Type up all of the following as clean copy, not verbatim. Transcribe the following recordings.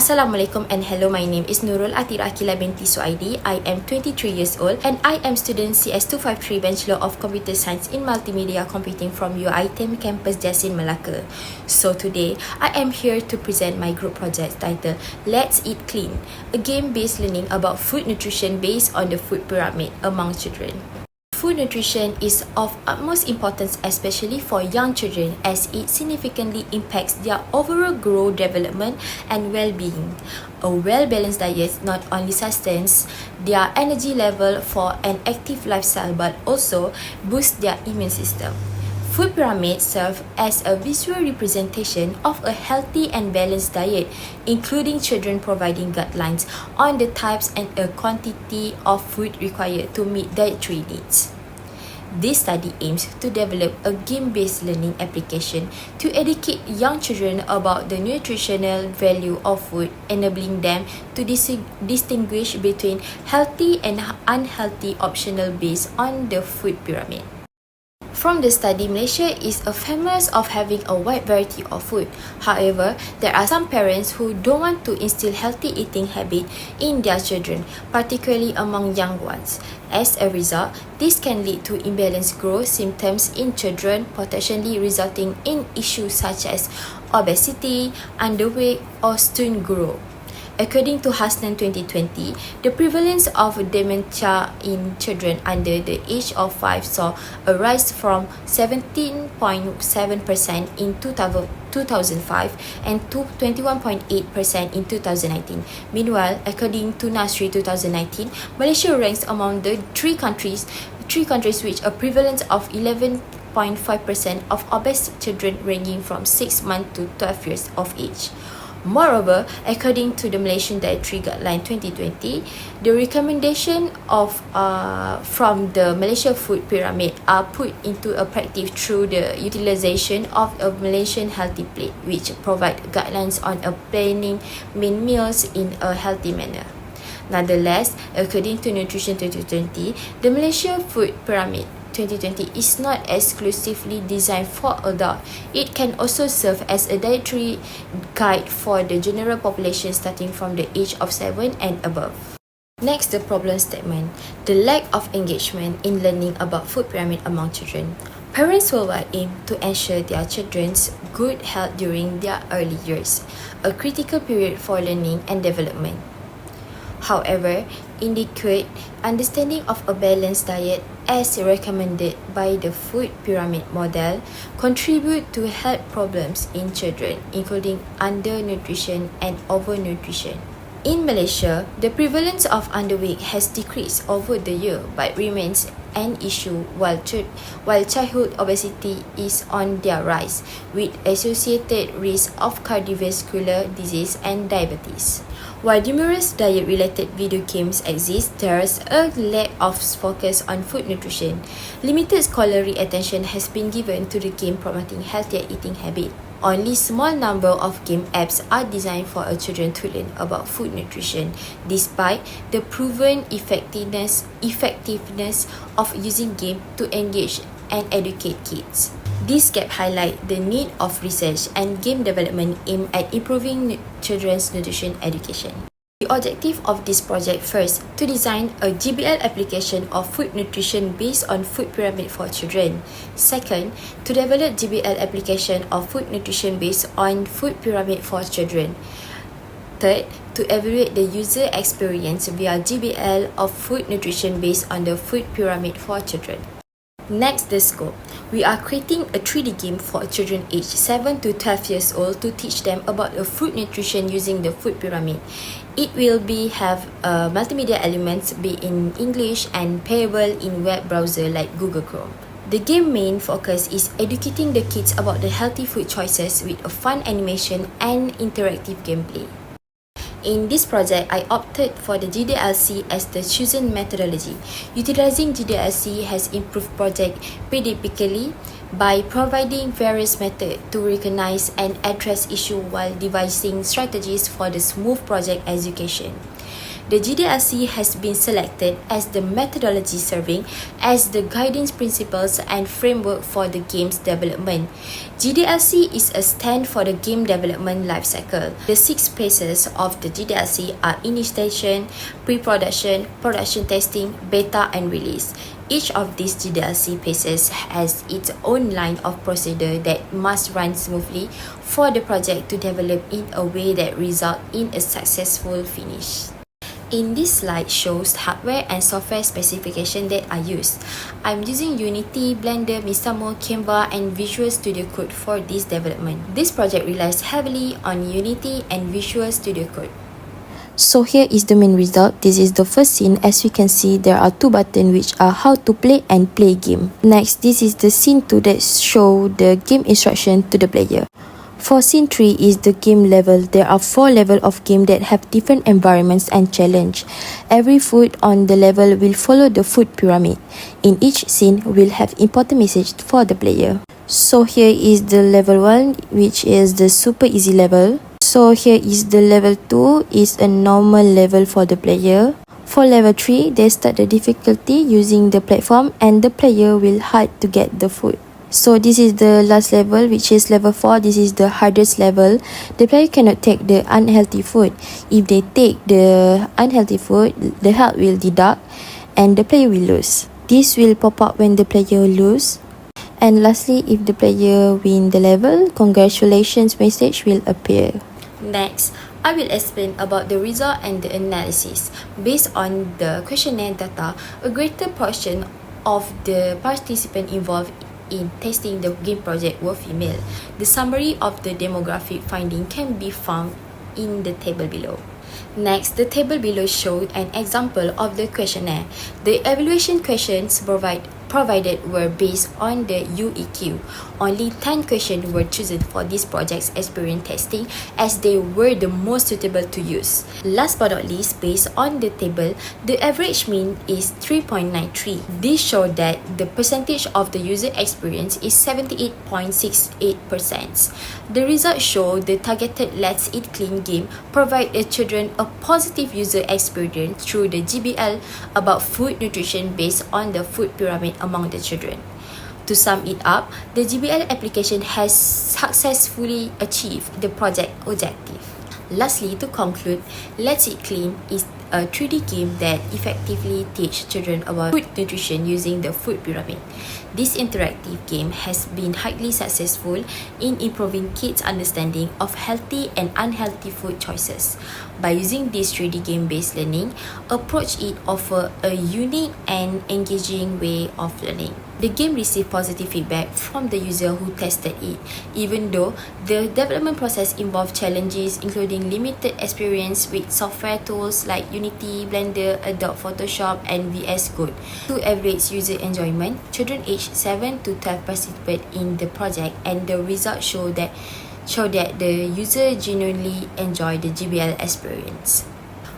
Assalamualaikum and hello, my name is NURUL Athirah binti Suaidi. I am 23 years old and I am student CS253 Bachelor of Computer Science in Multimedia computing from UiTM Campus Jasin, Melaka. So today, I am here to present my group project titled Let's Eat Clean, a game-based learning about food nutrition based on the food pyramid among children. Food nutrition is of utmost importance, especially for young children, as it significantly impacts their overall growth, development and well-being. A well-balanced diet not only sustains their energy level for an active lifestyle but also boosts their immune system. Food pyramids serve as a visual representation of a healthy and balanced diet, including children providing guidelines on the types and a quantity of food required to meet dietary needs. This study aims to develop a game-based learning application to educate young children about the nutritional value of food, enabling them to distinguish between healthy and unhealthy options based on the food pyramid. From the study, Malaysia is famous of having a wide variety of food. However, there are some parents who don't want to instill healthy eating habit in their children, particularly among young ones. As a result, this can lead to imbalanced growth symptoms in children, potentially resulting in issues such as obesity, underweight, or stunt growth. According to Hasnan 2020, the prevalence of dementia in children under the age of 5 saw a rise from 17.7% in 2005 and to 21.8% in 2019. Meanwhile, according to NASRI 2019, Malaysia ranks among the three countries which a prevalence of 11.5% of obese children ranging from 6 months to 12 years of age. Moreover, according to the Malaysian Dietary Guideline 2020, the recommendation from the Malaysia Food Pyramid are put into a practice through the utilisation of a Malaysian Healthy Plate, which provide guidelines on planning main meals in a healthy manner. Nonetheless, according to Nutrition 2020, the Malaysia Food Pyramid 2020 is not exclusively designed for adults. It can also serve as a dietary guide for the general population starting from the age of 7 and above. Next, the problem statement. The lack of engagement in learning about food pyramid among children. Parents worldwide aim to ensure their children's good health during their early years, a critical period for learning and development. However, inadequate understanding of a balanced diet as recommended by the food pyramid model contribute to health problems in children, including undernutrition and overnutrition. In Malaysia, the prevalence of underweight has decreased over the year but remains an issue while childhood obesity is on their rise, with associated risk of cardiovascular disease and diabetes. While numerous diet-related video games exist, there's a lack of focus on food nutrition. Limited scholarly attention has been given to the game promoting healthier eating habits. Only small number of game apps are designed for children to learn about food nutrition, despite the proven effectiveness of using game to engage and educate kids. This gap highlights the need of research and game development aimed at improving children's nutrition education. The objective of this project: first, to design a GBL application of food nutrition based on food pyramid for children. Second, to develop GBL application of food nutrition based on food pyramid for children. Third, to evaluate the user experience via GBL of food nutrition based on the food pyramid for children. Next, the scope. We are creating a 3D game for children aged 7 to 12 years old to teach them about the food nutrition using the food pyramid. It will have multimedia elements be in English and playable in web browser like Google Chrome. The game main focus is educating the kids about the healthy food choices with a fun animation and interactive gameplay. In this project, I opted for the GDLC as the chosen methodology. Utilizing GDLC has improved project predictably by providing various methods to recognize and address issues while devising strategies for the smooth project execution. The GDLC has been selected as the methodology serving as the guiding principles and framework for the game's development. GDLC is a stand for the game development lifecycle. The 6 phases of the GDLC are initiation, pre-production, production testing, beta and release. Each of these GDLC phases has its own line of procedure that must run smoothly for the project to develop in a way that results in a successful finish. In this slide shows hardware and software specification that are used. I'm using Unity, Blender, Mistamo, Canva and Visual Studio Code for this development. This project relies heavily on Unity and Visual Studio Code. So here is the main result. This is the first scene. As we can see, there are 2 buttons which are how to play and play game. Next, this is the scene 2 that show the game instruction to the player. For scene 3 is the game level. There are 4 levels of game that have different environments and challenge. Every food on the level will follow the food pyramid. In each scene, will have important message for the player. So here is the level 1, which is the super easy level. So here is the level 2, is a normal level for the player. For level 3, they start the difficulty using the platform and the player will hide to get the food. So this is the last level, which is level 4. This is the hardest level. The player cannot take the unhealthy food. If they take the unhealthy food, the health will deduct and the player will lose. This will pop up when the player lose. And lastly, if the player win the level, congratulations message will appear. Next, I will explain about the result and the analysis. Based on the questionnaire data, a greater portion of the participants involved in testing the game project were female. The summary of the demographic finding can be found in the table below. Next, the table below shows an example of the questionnaire. The evaluation questions provided were based on the UEQ. Only 10 questions were chosen for this project's experience testing as they were the most suitable to use. Last but not least, based on the table, the average mean is 3.93. This showed that the percentage of the user experience is 78.68%. The results show the targeted Let's Eat Clean game provide the children a positive user experience through the GBL about food nutrition based on the food pyramid among the children. To sum it up, the GBL application has successfully achieved the project objective. Lastly, to conclude, Let's Eat Clean is a 3D game that effectively teaches children about food nutrition using the food pyramid. This interactive game has been highly successful in improving kids' understanding of healthy and unhealthy food choices. By using this 3D game-based learning approach, it offers a unique and engaging way of learning. The game received positive feedback from the user who tested it, even though the development process involved challenges including limited experience with software tools like Unity, Blender, Adobe Photoshop and VS Code. To average user enjoyment, children aged 7 to 12 participate in the project and the results show that the user genuinely enjoy the GBL experience.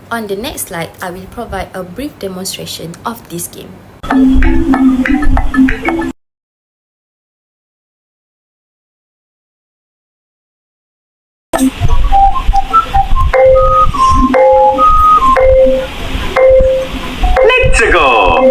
On the next slide, I will provide a brief demonstration of this game. Let's go!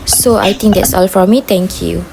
So I think that's all from me. Thank you.